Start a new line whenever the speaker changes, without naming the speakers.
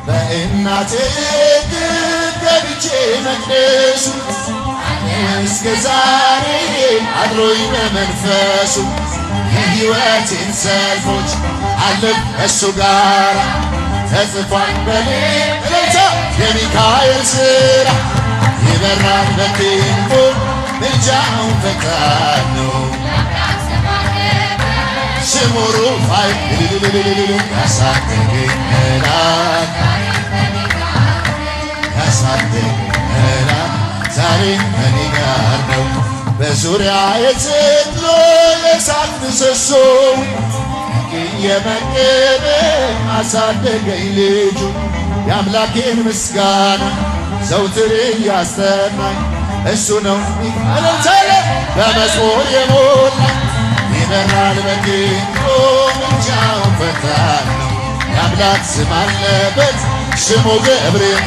በእናቴ ገብቼ መቅደሱ እስከ ዛሬ አድሮኝ በመንፈሱ የሕይወቴን ሰልፎች አለፍ እሱ ጋር ተጽፏል በሌሊት የሚካኤል ሥራ ይበራል በክንፉ ምልጃው ፈጣን ነው ስሙ ሩፋኤል ያሳደገኝ መልአክ ዛሬ ከኔ ጋር ነው በዙሪያዬ ተጥሎ የእሳት ምሰሶ እየመገበ አሳደገኝ ልጁ የአምላኬን ምስጋና ዘውትር እያሰማኝ እሱ ነው እልልታለ በመዝሙር የሞላ ይበራል በክንፉ ምልጃው ፈጣን ነው የአምላክ ስም አለበት ስሙ ገብርኤል